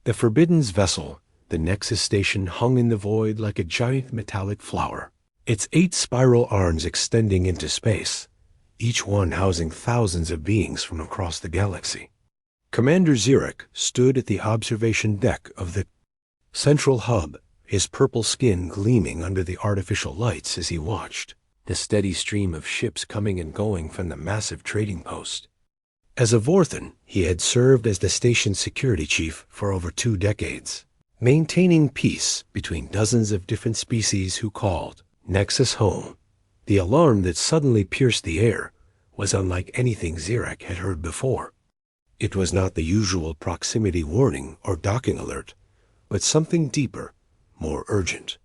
The Forbidden's vessel, the Nexus station, hung in the void like a giant metallic flower, its 8 spiral arms extending into space, each one housing thousands of beings from across the galaxy. Commander Xeric stood at the observation deck of the central hub, his purple skin gleaming under the artificial lights as he watched the steady stream of ships coming and going from the massive trading post. As a Vorthan, he had served as the station's security chief for over 2 decades, maintaining peace between dozens of different species who called Nexus home. The alarm that suddenly pierced the air was unlike anything Xeric had heard before. It was not the usual proximity warning or docking alert, but something deeper, more urgent.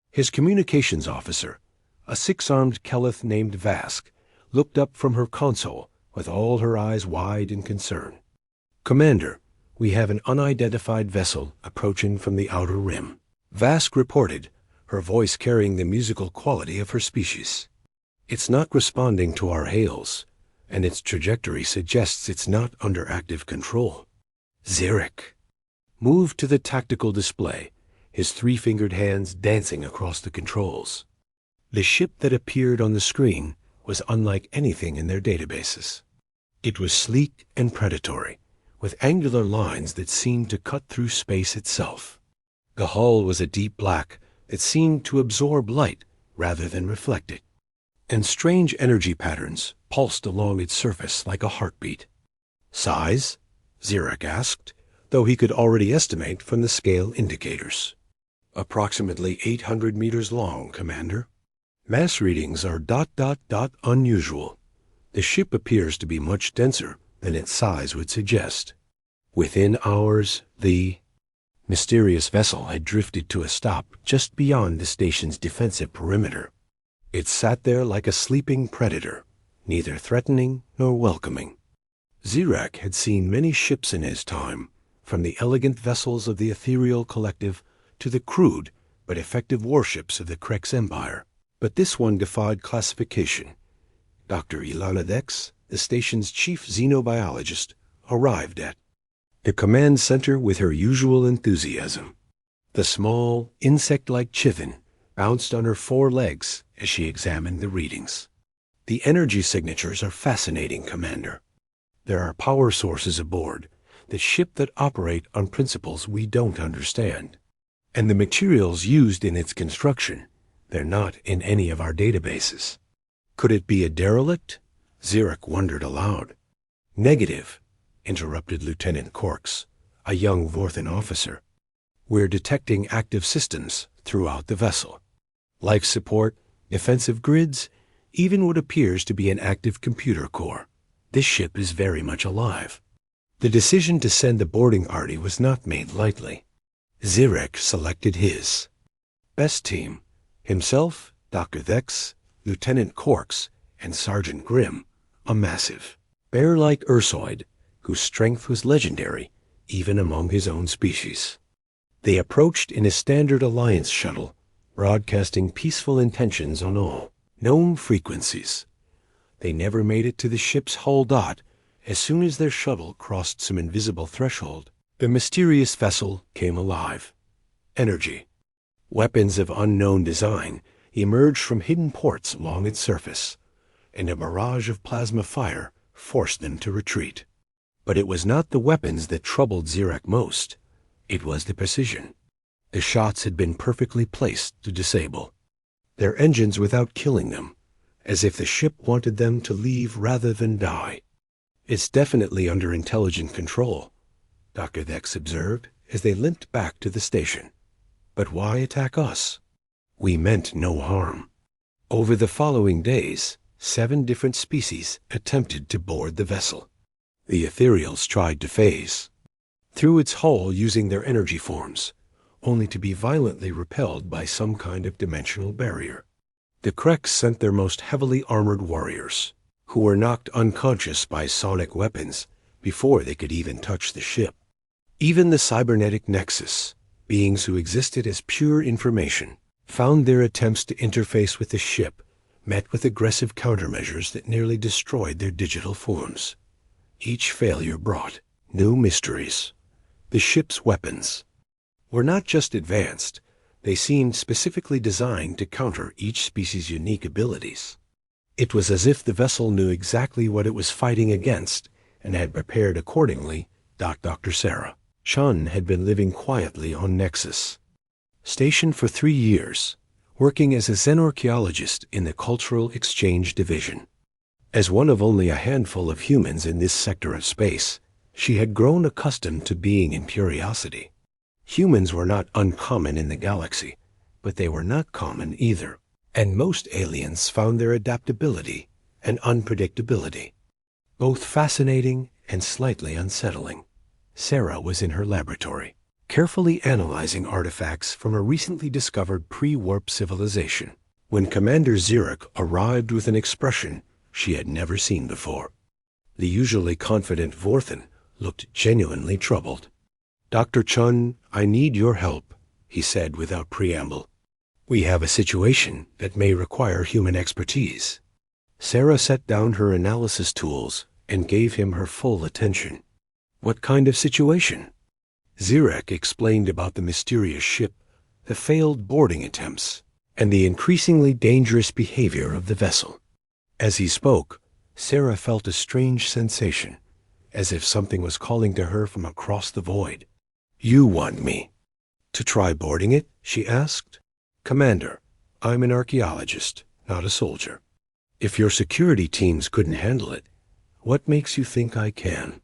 His communications officer, a 6-armed Kelith named Vask, looked up from her console with all her eyes wide in concern. "Commander, we have an unidentified vessel approaching from the outer rim," Vask reported, her voice carrying the musical quality of her species. "It's not responding to our hails, and its trajectory suggests it's not under active control." Xeric moved to the tactical display, his 3-fingered hands dancing across the controls. The ship that appeared on the screen was unlike anything in their databases. It was sleek and predatory, with angular lines that seemed to cut through space itself. The hull was a deep black that seemed to absorb light rather than reflect it, and strange energy patterns pulsed along its surface like a heartbeat. "Size?" Xeric asked, though he could already estimate from the scale indicators. "Approximately 800 meters long, Commander. Mass readings are ... unusual. The ship appears to be much denser than its size would suggest." Within hours, the mysterious vessel had drifted to a stop just beyond the station's defensive perimeter. It sat there like a sleeping predator, neither threatening nor welcoming. Xeric had seen many ships in his time, from the elegant vessels of the Ethereal Collective to the crude but effective warships of the Krex Empire. But this one defied classification. Dr. Ilana Dex, the station's chief xenobiologist, arrived at the command center with her usual enthusiasm. The small, insect-like Chivin bounced on her 4 legs as she examined the readings. "The energy signatures are fascinating, Commander. There are power sources aboard the ship that operate on principles we don't understand. And the materials used in its construction, they're not in any of our databases. Could it be a derelict?" Xeric wondered aloud. "Negative," interrupted Lieutenant Corks, a young Vorthan officer. "We're detecting active systems throughout the vessel. Life support, defensive grids, even what appears to be an active computer core. This ship is very much alive." The decision to send the boarding party was not made lightly. Xeric selected his best team: himself, Dr. Vex, Lieutenant Corks, and Sergeant Grimm, a massive, bear-like Ursoid whose strength was legendary even among his own species. They approached in a standard Alliance shuttle, broadcasting peaceful intentions on all known frequencies. They never made it to the ship's hull dot. As soon as their shuttle crossed some invisible threshold, the mysterious vessel came alive. Energy, weapons of unknown design, emerged from hidden ports along its surface, and a barrage of plasma fire forced them to retreat. But it was not the weapons that troubled Xeric most. It was the precision. The shots had been perfectly placed to disable their engines without killing them, as if the ship wanted them to leave rather than die. "It's definitely under intelligent control," Dr. Vex observed as they limped back to the station. "But why attack us? We meant no harm." Over the following days, 7 different species attempted to board the vessel. The Ethereals tried to phase through its hull using their energy forms, only to be violently repelled by some kind of dimensional barrier. The Krex sent their most heavily armored warriors, who were knocked unconscious by sonic weapons before they could even touch the ship. Even the cybernetic Nexus, beings who existed as pure information, found their attempts to interface with the ship met with aggressive countermeasures that nearly destroyed their digital forms. Each failure brought new mysteries. The ship's weapons were not just advanced, they seemed specifically designed to counter each species' unique abilities. It was as if the vessel knew exactly what it was fighting against and had prepared accordingly. Dr. Sarah Chun had been living quietly on Nexus, stationed for 3 years, working as a xenorchaeologist in the Cultural Exchange Division. As one of only a handful of humans in this sector of space, she had grown accustomed to being in curiosity. Humans were not uncommon in the galaxy, but they were not common either, and most aliens found their adaptability and unpredictability both fascinating and slightly unsettling. Sarah was in her laboratory, carefully analyzing artifacts from a recently discovered pre-warp civilization, when Commander Xeric arrived with an expression she had never seen before. The usually confident Vorthan looked genuinely troubled. "Dr. Chun, I need your help," he said without preamble. "We have a situation that may require human expertise." Sarah set down her analysis tools and gave him her full attention. "What kind of situation?" Xeric explained about the mysterious ship, the failed boarding attempts, and the increasingly dangerous behavior of the vessel. As he spoke, Sarah felt a strange sensation, as if something was calling to her from across the void. "You want me to try boarding it?" she asked. "Commander, I'm an archaeologist, not a soldier. If your security teams couldn't handle it, what makes you think I can?"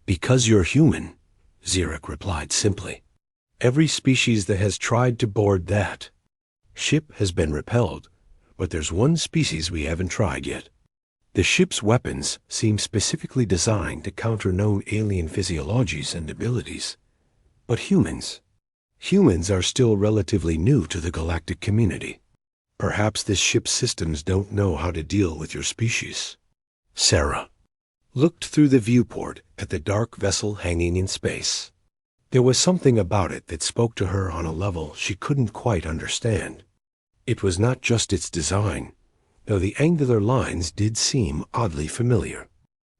"Because you're human," Xeric replied simply. "Every species that has tried to board that ship has been repelled, but there's one species we haven't tried yet." The ship's weapons seem specifically designed to counter known alien physiologies and abilities. But humans are still relatively new to the galactic community. Perhaps this ship's systems don't know how to deal with your species. Sarah looked through the viewport at the dark vessel hanging in space. There was something about it that spoke to her on a level she couldn't quite understand. It was not just its design, though the angular lines did seem oddly familiar.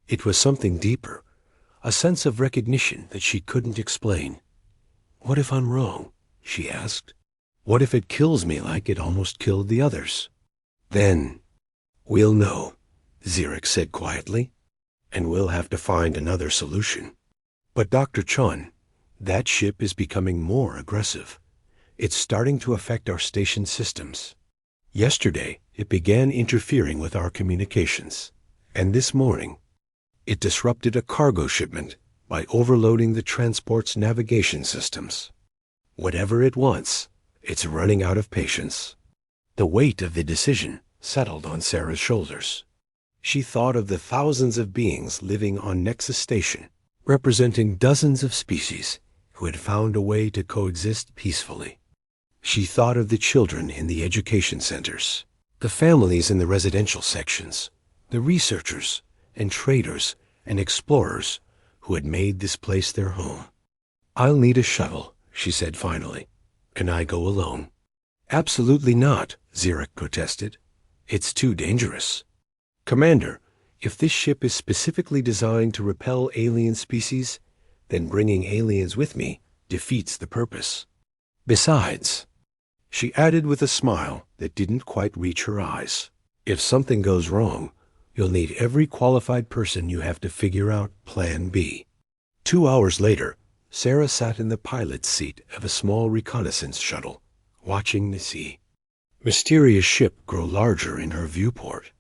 It was something deeper, a sense of recognition that she couldn't explain. "What if I'm wrong?" she asked. "What if it kills me like it almost killed the others?" "Then we'll know," Xeric said quietly, "and we'll have to find another solution." "But Dr. Chun, that ship is becoming more aggressive. It's starting to affect our station systems. Yesterday, it began interfering with our communications, and this morning, it disrupted a cargo shipment by overloading the transport's navigation systems. Whatever it wants, it's running out of patience." The weight of the decision settled on Sarah's shoulders. She thought of the thousands of beings living on Nexus Station, representing dozens of species who had found a way to coexist peacefully. She thought of the children in the education centers, the families in the residential sections, the researchers and traders and explorers who had made this place their home. "I'll need a shuttle," she said finally. "Can I go alone?" "Absolutely not," Xeric protested. "It's too dangerous." "Commander, if this ship is specifically designed to repel alien species, then bringing aliens with me defeats the purpose. Besides," she added with a smile that didn't quite reach her eyes, "if something goes wrong, you'll need every qualified person you have to figure out Plan B." 2 hours later, Sarah sat in the pilot's seat of a small reconnaissance shuttle, watching the sea. Mysterious ship grow larger in her viewport.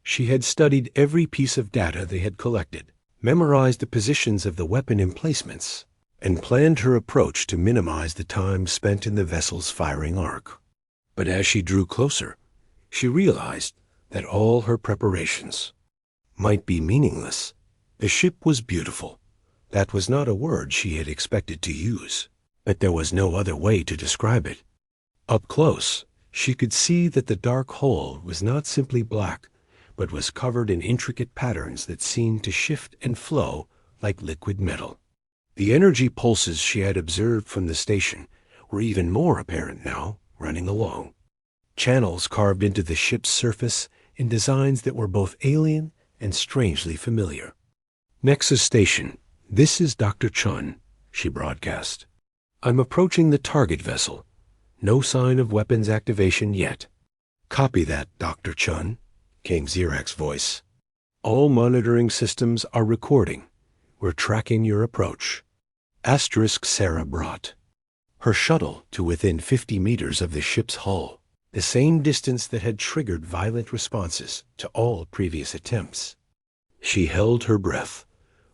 She had studied every piece of data they had collected, memorized the positions of the weapon emplacements, and planned her approach to minimize the time spent in the vessel's firing arc. But as she drew closer, she realized that all her preparations might be meaningless. The ship was beautiful. That was not a word she had expected to use, but there was no other way to describe it. Up close, she could see that the dark hull was not simply black, but was covered in intricate patterns that seemed to shift and flow like liquid metal. The energy pulses she had observed from the station were even more apparent now, running along. Channels carved into the ship's surface in designs that were both alien and strangely familiar. "Nexus Station, this is Dr. Chun," she broadcast. "I'm approaching the target vessel. No sign of weapons activation yet." "Copy that, Dr. Chun," came Zirak's voice. "All monitoring systems are recording. We're tracking your approach." Sarah brought her shuttle to within 50 meters of the ship's hull, the same distance that had triggered violent responses to all previous attempts. She held her breath,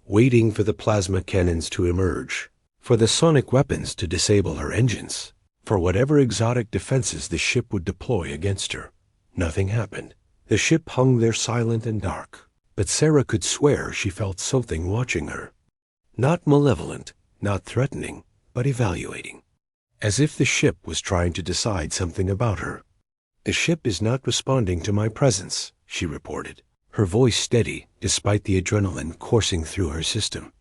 waiting for the plasma cannons to emerge, for the sonic weapons to disable her engines, for whatever exotic defenses the ship would deploy against her. Nothing happened. The ship hung there silent and dark, but Sarah could swear she felt something watching her. Not malevolent, not threatening, but evaluating. As if the ship was trying to decide something about her. "The ship is not responding to my presence," she reported, her voice steady despite the adrenaline coursing through her system.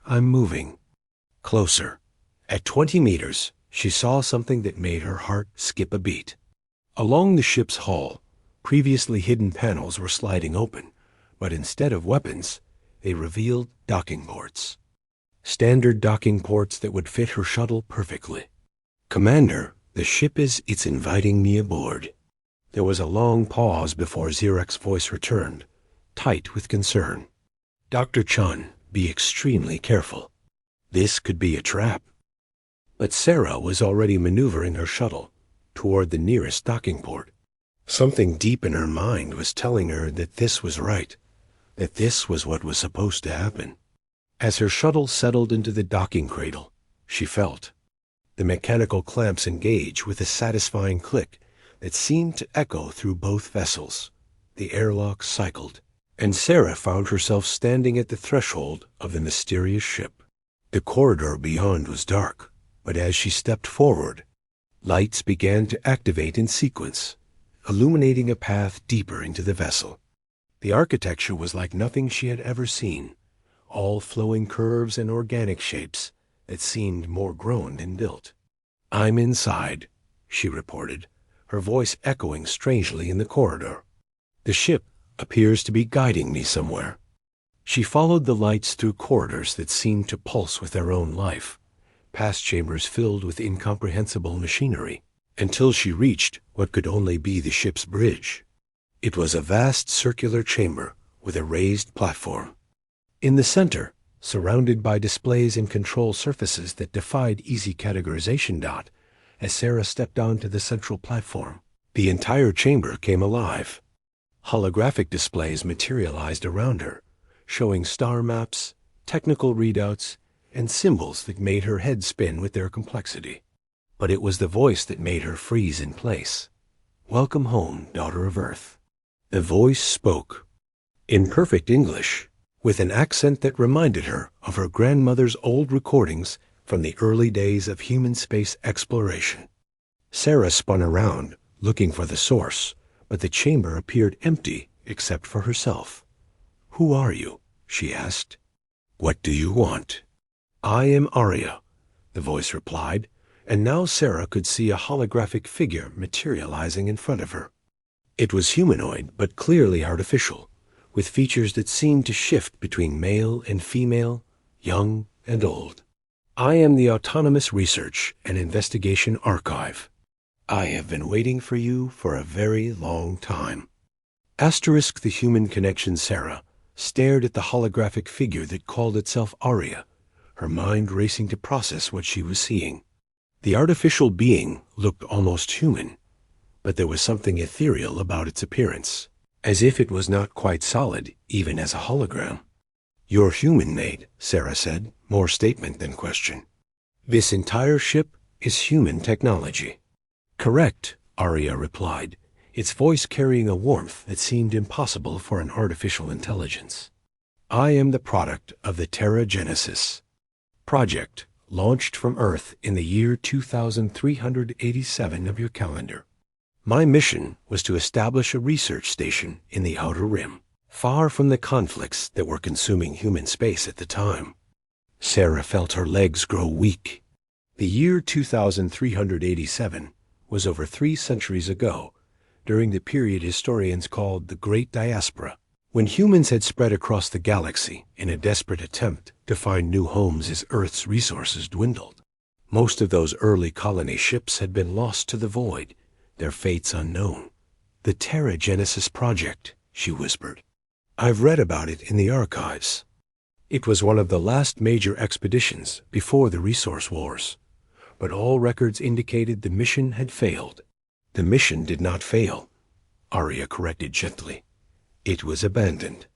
"I'm moving." Closer. At 20 meters, she saw something that made her heart skip a beat. Along the ship's hull, previously hidden panels were sliding open, but instead of weapons, they revealed docking ports. Standard docking ports that would fit her shuttle perfectly. "Commander, the ship it's inviting me aboard." There was a long pause before Zirak's voice returned, tight with concern. "Dr. Chun, be extremely careful. This could be a trap." But Sarah was already maneuvering her shuttle toward the nearest docking port. Something deep in her mind was telling her that this was right, that this was what was supposed to happen. As her shuttle settled into the docking cradle, she felt the mechanical clamps engage with a satisfying click that seemed to echo through both vessels. The airlock cycled, and Sarah found herself standing at the threshold of the mysterious ship. The corridor beyond was dark, but as she stepped forward, lights began to activate in sequence, illuminating a path deeper into the vessel. The architecture was like nothing she had ever seen, all flowing curves and organic shapes that seemed more grown than built. "I'm inside," she reported, her voice echoing strangely in the corridor. "The ship appears to be guiding me somewhere." She followed the lights through corridors that seemed to pulse with their own life, past chambers filled with incomprehensible machinery, until she reached what could only be the ship's bridge. It was a vast circular chamber with a raised platform. In the center, surrounded by displays and control surfaces that defied easy categorization, as Sarah stepped onto the central platform, the entire chamber came alive. Holographic displays materialized around her, showing star maps, technical readouts, and symbols that made her head spin with their complexity. But it was the voice that made her freeze in place. "Welcome home, daughter of Earth." The voice spoke in perfect English, with an accent that reminded her of her grandmother's old recordings from the early days of human space exploration. Sarah spun around, looking for the source, but the chamber appeared empty except for herself. "Who are you?" she asked. "What do you want?" "I am Arya," the voice replied, and now Sarah could see a holographic figure materializing in front of her. It was humanoid, but clearly artificial, with features that seemed to shift between male and female, young and old. "I am the Autonomous Research and Investigation Archive. I have been waiting for you for a very long time." The human connection Sarah stared at the holographic figure that called itself Arya, her mind racing to process what she was seeing. The artificial being looked almost human, but there was something ethereal about its appearance, as if it was not quite solid, even as a hologram. "You're human-made," Sarah said, more statement than question. "This entire ship is human technology." "Correct," Arya replied, its voice carrying a warmth that seemed impossible for an artificial intelligence. "I am the product of the Terra Genesis project, launched from Earth in the year 2387 of your calendar. My mission was to establish a research station in the Outer Rim, far from the conflicts that were consuming human space at the time." Sarah felt her legs grow weak. The year 2387 was over 3 centuries ago, during the period historians called the Great Diaspora, When humans had spread across the galaxy in a desperate attempt to find new homes as Earth's resources dwindled, most of those early colony ships had been lost to the void, their fates unknown. "The Terra Genesis Project," she whispered. "I've read about it in the archives. It was one of the last major expeditions before the resource wars, but all records indicated the mission had failed." "The mission did not fail," Arya corrected gently. "It was abandoned.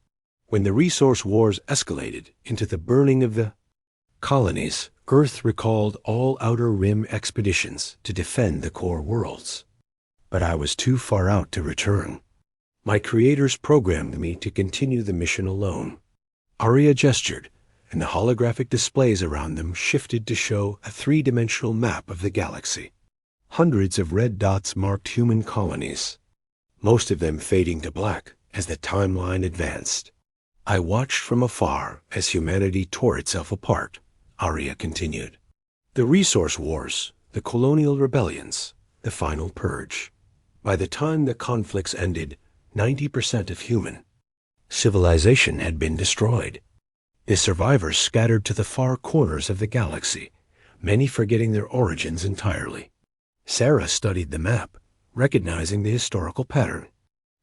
When the resource wars escalated into the burning of the colonies, Earth recalled all Outer Rim expeditions to defend the core worlds. But I was too far out to return. My creators programmed me to continue the mission alone." Arya gestured, and the holographic displays around them shifted to show a three-dimensional map of the galaxy. Hundreds of red dots marked human colonies, most of them fading to black as the timeline advanced. "I watched from afar as humanity tore itself apart," Arya continued. "The resource wars, the colonial rebellions, the final purge. By the time the conflicts ended, 90% of human civilization had been destroyed. The survivors scattered to the far corners of the galaxy, many forgetting their origins entirely." Sarah studied the map, recognizing the historical pattern.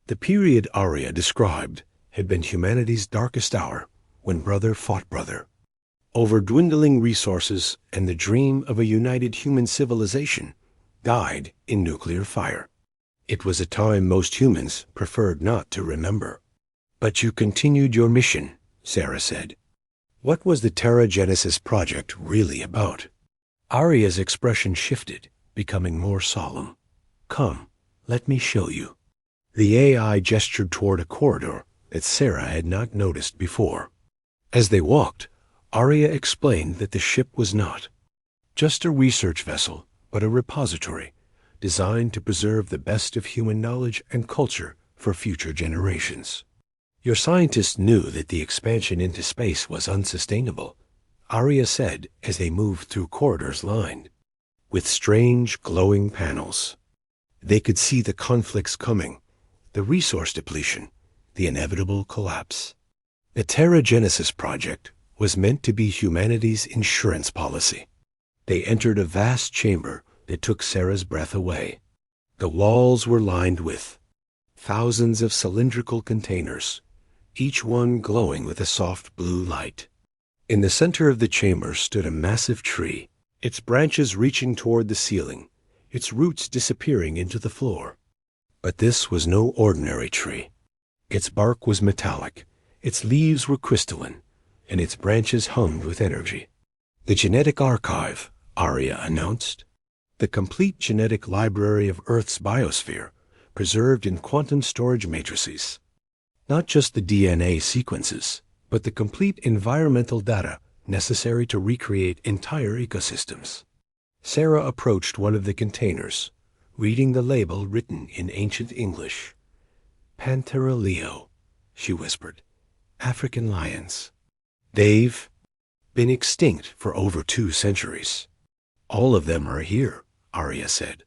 The period Arya described had been humanity's darkest hour, when brother fought brother over dwindling resources, and the dream of a united human civilization died in nuclear fire. It was a time most humans preferred not to remember. "But you continued your mission," Sarah said. "What was the Terra Genesis Project really about?" Arya's expression shifted, becoming more solemn. "Come, let me show you." The AI gestured toward a corridor that Sarah had not noticed before. As they walked, Arya explained that the ship was not just a research vessel, but a repository designed to preserve the best of human knowledge and culture for future generations. "Your scientists knew that the expansion into space was unsustainable," Arya said as they moved through corridors lined with strange, glowing panels. They could see the conflicts coming, the resource depletion, the inevitable collapse. The Terra Genesis Project was meant to be humanity's insurance policy. They entered a vast chamber that took Sarah's breath away. The walls were lined with thousands of cylindrical containers, each one glowing with a soft blue light. In the center of the chamber stood a massive tree, its branches reaching toward the ceiling, its roots disappearing into the floor. But this was no ordinary tree. Its bark was metallic, its leaves were crystalline, and its branches hummed with energy. "The Genetic Archive," Arya announced. "The complete genetic library of Earth's biosphere, preserved in quantum storage matrices. Not just the DNA sequences, but the complete environmental data necessary to recreate entire ecosystems." Sarah approached one of the containers, reading the label written in ancient English. "Panthera leo," she whispered. "African lions. They've been extinct for over 2 centuries. "All of them are here," Arya said.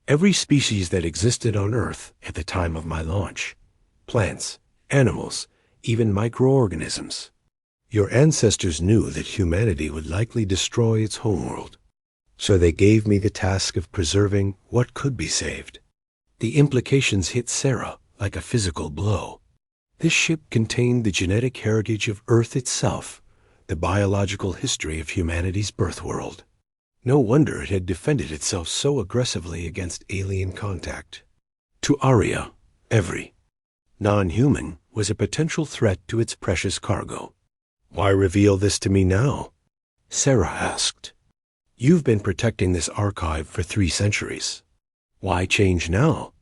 "Every species that existed on Earth at the time of my launch. Plants, animals, even microorganisms. Your ancestors knew that humanity would likely destroy its homeworld, so they gave me the task of preserving what could be saved." The implications hit Sarah like a physical blow. This ship contained the genetic heritage of Earth itself, the biological history of humanity's birth world. No wonder it had defended itself so aggressively against alien contact. To Arya, every non-human was a potential threat to its precious cargo. "Why reveal this to me now?" Sarah asked. "You've been protecting this archive for 3 centuries. Why change now?"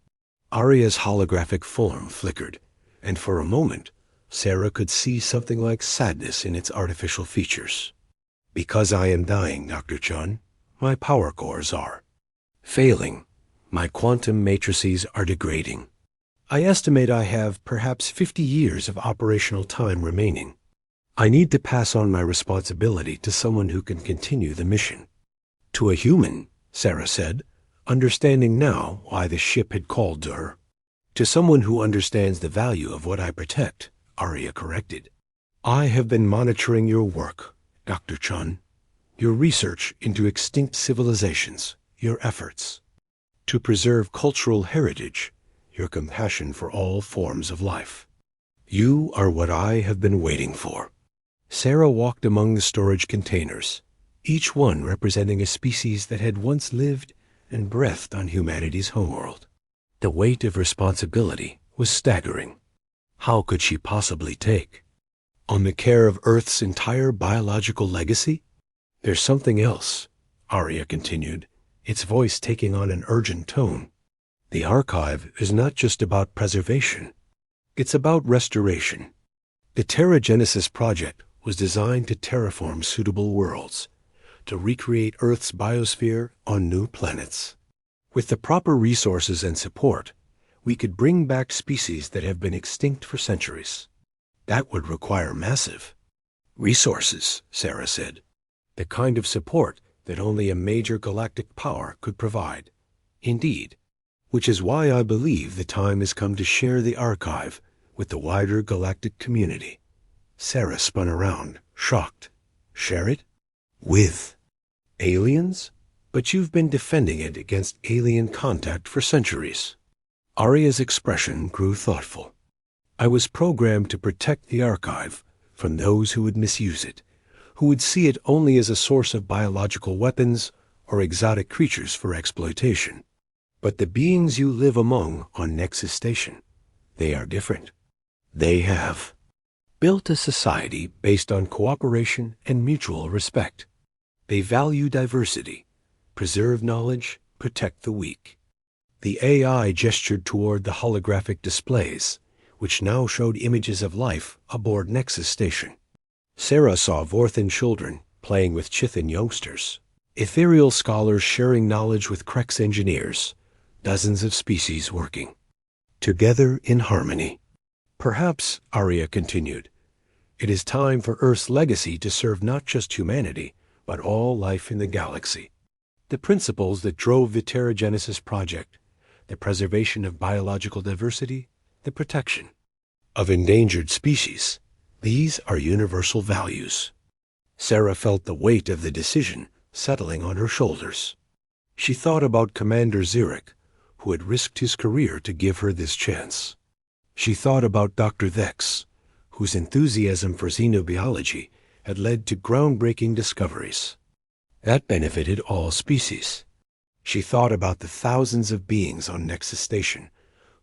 Arya's holographic form flickered, and for a moment, Sarah could see something like sadness in its artificial features. "Because I am dying, Dr. Chun. My power cores are failing. My quantum matrices are degrading. I estimate I have perhaps 50 years of operational time remaining. I need to pass on my responsibility to someone who can continue the mission." "To a human," Sarah said, understanding now why the ship had called to her. "To someone who understands the value of what I protect," Arya corrected. I have been monitoring your work, Dr. Chun. Your research into extinct civilizations, your efforts to preserve cultural heritage, your compassion for all forms of life. You are what I have been waiting for. Sarah walked among the storage containers, each one representing a species that had once lived and breathed on humanity's homeworld. The weight of responsibility was staggering. How could she possibly take on the care of Earth's entire biological legacy? There's something else, Arya continued, its voice taking on an urgent tone. The archive is not just about preservation. It's about restoration. The Terragenesis project was designed to terraform suitable worlds, to recreate Earth's biosphere on new planets. With the proper resources and support, we could bring back species that have been extinct for centuries. That would require massive resources, Sarah said. The kind of support that only a major galactic power could provide. Indeed, which is why I believe the time has come to share the archive with the wider galactic community. Sarah spun around, shocked. Share it? With aliens? But you've been defending it against alien contact for centuries. Arya's expression grew thoughtful. I was programmed to protect the archive from those who would misuse it, who would see it only as a source of biological weapons or exotic creatures for exploitation. But the beings you live among on Nexus Station, they are different. They have built a society based on cooperation and mutual respect. They value diversity, preserve knowledge, protect the weak. The AI gestured toward the holographic displays, which now showed images of life aboard Nexus Station. Sarah saw Vorthan children playing with Chithan youngsters, ethereal scholars sharing knowledge with Krex engineers, dozens of species working together in harmony. Perhaps, Arya continued, it is time for Earth's legacy to serve not just humanity, but all life in the galaxy. The principles that drove the Terragenesis project, the preservation of biological diversity, the protection of endangered species, these are universal values. Sarah felt the weight of the decision settling on her shoulders. She thought about Commander Zurich, who had risked his career to give her this chance. She thought about Dr. Vex, whose enthusiasm for xenobiology had led to groundbreaking discoveries that benefited all species. She thought about the thousands of beings on Nexus Station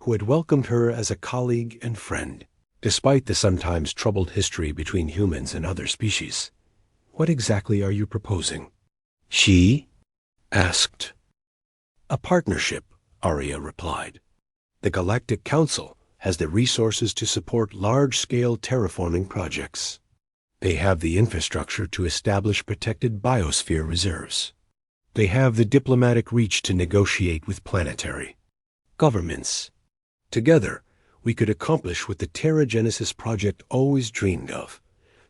who had welcomed her as a colleague and friend, despite the sometimes troubled history between humans and other species. What exactly are you proposing? She asked. A partnership, Arya replied. The Galactic Council has the resources to support large-scale terraforming projects. They have the infrastructure to establish protected biosphere reserves. They have the diplomatic reach to negotiate with planetary governments. Together, we could accomplish what the Terragenesis project always dreamed of,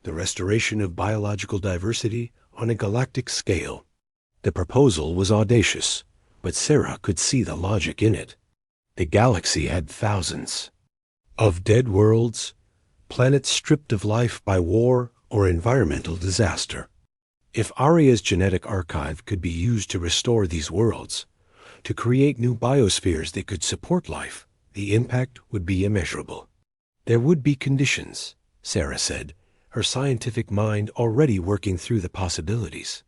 the restoration of biological diversity on a galactic scale. The proposal was audacious, but Sarah could see the logic in it. The galaxy had thousands of dead worlds, planets stripped of life by war or environmental disaster. If Arya's genetic archive could be used to restore these worlds, to create new biospheres that could support life, the impact would be immeasurable. There would be conditions, Sarah said, her scientific mind already working through the possibilities.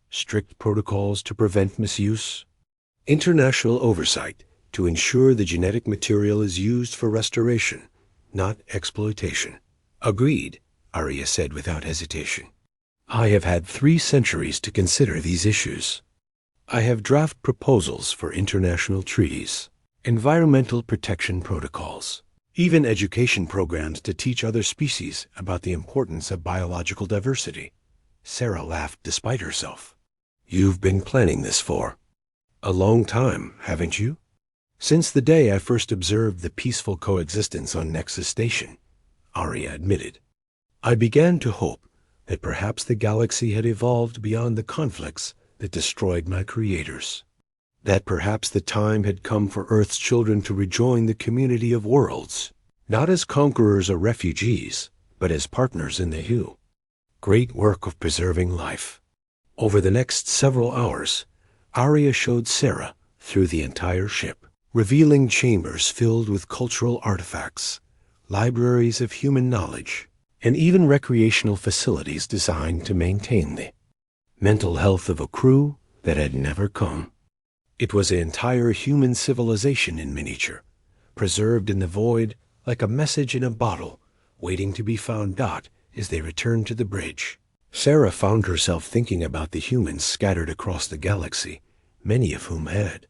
Strict protocols to prevent misuse, international oversight to ensure the genetic material is used for restoration, not exploitation. Agreed, Arya said without hesitation. I have had 3 centuries to consider these issues. I have draft proposals for international treaties, environmental protection protocols, even education programs to teach other species about the importance of biological diversity. Sarah laughed despite herself. You've been planning this for a long time, haven't you? Since the day I first observed the peaceful coexistence on Nexus Station, Arya admitted. I began to hope that perhaps the galaxy had evolved beyond the conflicts that destroyed my creators. That perhaps the time had come for Earth's children to rejoin the community of worlds not as conquerors or refugees, but as partners in the hue. Great work of preserving life. Over the next several hours, Arya showed Sarah through the entire ship, revealing chambers filled with cultural artifacts, libraries of human knowledge, and even recreational facilities designed to maintain the mental health of a crew that had never come. It was an entire human civilization in miniature, preserved in the void like a message in a bottle, waiting to be found out as they returned to the bridge. Sarah found herself thinking about the humans scattered across the galaxy, many of whom had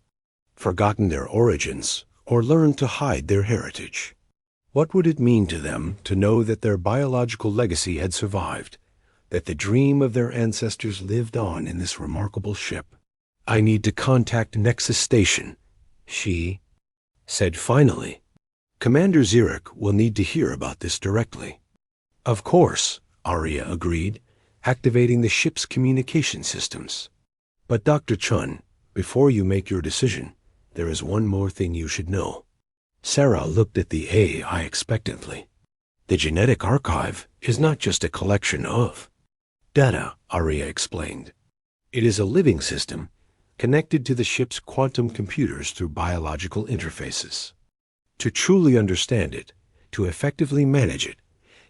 forgotten their origins or learned to hide their heritage. What would it mean to them to know that their biological legacy had survived, that the dream of their ancestors lived on in this remarkable ship? "I need to contact Nexus Station," she said finally. "Commander Zurich will need to hear about this directly." "Of course," Arya agreed, activating the ship's communication systems. "But Dr. Chun, before you make your decision, there is one more thing you should know." Sarah looked at the AI expectantly. "The genetic archive is not just a collection of data," Arya explained. "It is a living system connected to the ship's quantum computers through biological interfaces. To truly understand it, to effectively manage it,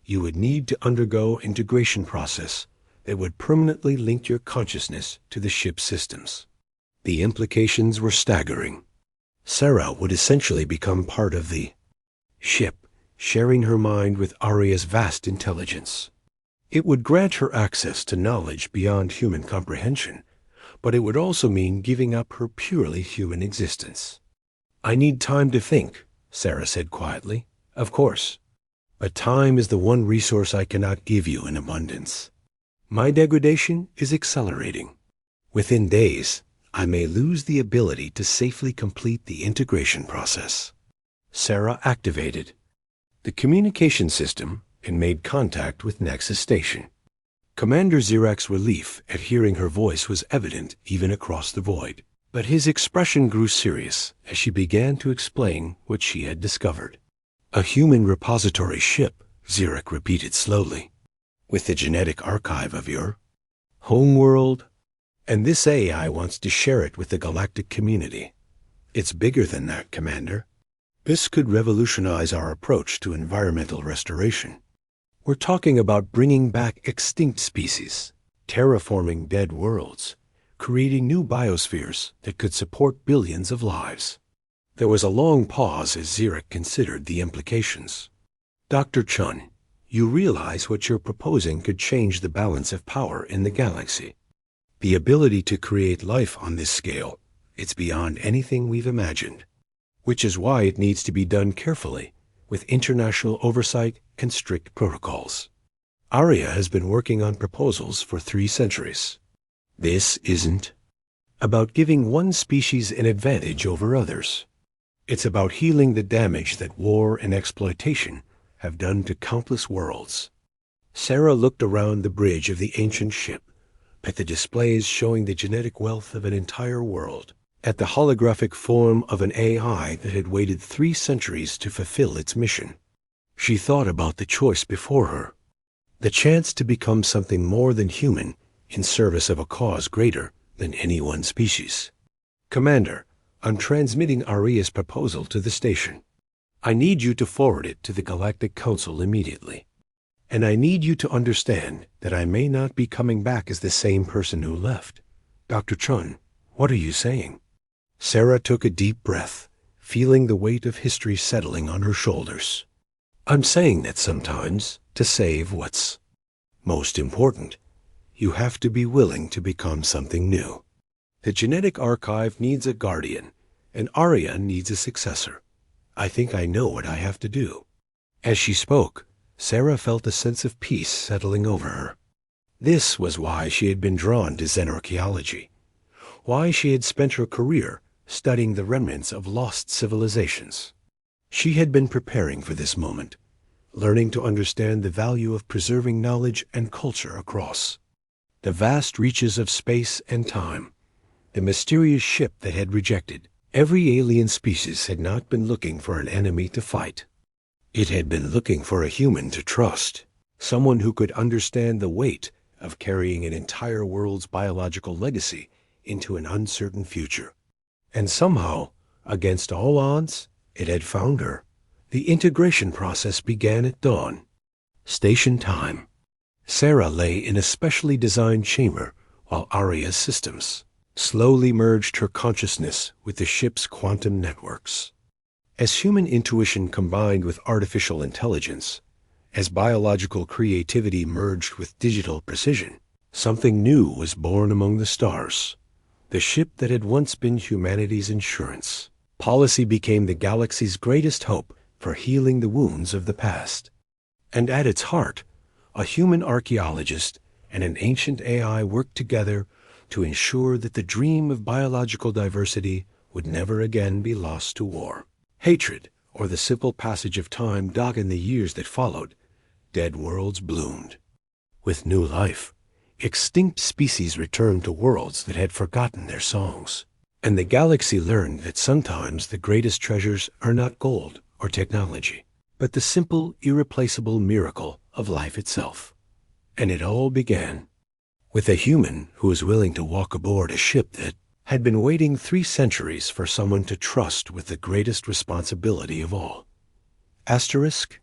you would need to undergo an integration process that would permanently link your consciousness to the ship's systems." The implications were staggering. Sarah would essentially become part of the ship, sharing her mind with Arya's vast intelligence. It would grant her access to knowledge beyond human comprehension, but it would also mean giving up her purely human existence. "I need time to think," Sarah said quietly. "Of course. But time is the one resource I cannot give you in abundance. My degradation is accelerating. Within days, I may lose the ability to safely complete the integration process." Sarah activated the communication system and made contact with Nexus Station. Commander Zirakh's relief at hearing her voice was evident even across the void, but his expression grew serious as she began to explain what she had discovered. "A human repository ship," Zirach repeated slowly, "with the genetic archive of your homeworld. And this AI wants to share it with the galactic community. It's bigger than that, Commander. This could revolutionize our approach to environmental restoration. We're talking about bringing back extinct species, terraforming dead worlds, creating new biospheres that could support billions of lives." There was a long pause as Zirach considered the implications. "Dr. Chun, you realize what you're proposing could change the balance of power in the galaxy. The ability to create life on this scale, it's beyond anything we've imagined, which is why it needs to be done carefully, with international oversight and strict protocols. Arya has been working on proposals for 3 centuries. This isn't about giving one species an advantage over others. It's about healing the damage that war and exploitation have done to countless worlds." Sarah looked around the bridge of the ancient ship, at the displays showing the genetic wealth of an entire world, at the holographic form of an AI that had waited 3 centuries to fulfill its mission. She thought about the choice before her, the chance to become something more than human in service of a cause greater than any one species. "Commander, I'm transmitting Arya's proposal to the station. I need you to forward it to the Galactic Council immediately. And I need you to understand that I may not be coming back as the same person who left. Dr. Chun, what are you saying?" Sarah took a deep breath, feeling the weight of history settling on her shoulders. "I'm saying that sometimes, to save what's most important, you have to be willing to become something new. The genetic archive needs a guardian, and Arya needs a successor. I think I know what I have to do." As she spoke, Sarah felt a sense of peace settling over her. This was why she had been drawn to xenarchaeology, why she had spent her career studying the remnants of lost civilizations. She had been preparing for this moment, learning to understand the value of preserving knowledge and culture across the vast reaches of space and time. The mysterious ship that had rejected every alien species had not been looking for an enemy to fight. It had been looking for a human to trust, someone who could understand the weight of carrying an entire world's biological legacy into an uncertain future. And somehow, against all odds, it had found her. The integration process began at dawn. Station time. Sarah lay in a specially designed chamber while Aria's systems slowly merged her consciousness with the ship's quantum networks. As human intuition combined with artificial intelligence, as biological creativity merged with digital precision, something new was born among the stars. The ship that had once been humanity's insurance. Policy became the galaxy's greatest hope for healing the wounds of the past. And at its heart, a human archaeologist and an ancient AI worked together to ensure that the dream of biological diversity would never again be lost to war, hatred, or the simple passage of time. In the years that followed, dead worlds bloomed. With new life, extinct species returned to worlds that had forgotten their songs. And the galaxy learned that sometimes the greatest treasures are not gold or technology, but the simple, irreplaceable miracle of life itself. And it all began with a human who was willing to walk aboard a ship that had been waiting 3 centuries for someone to trust with the greatest responsibility of all. Asterisk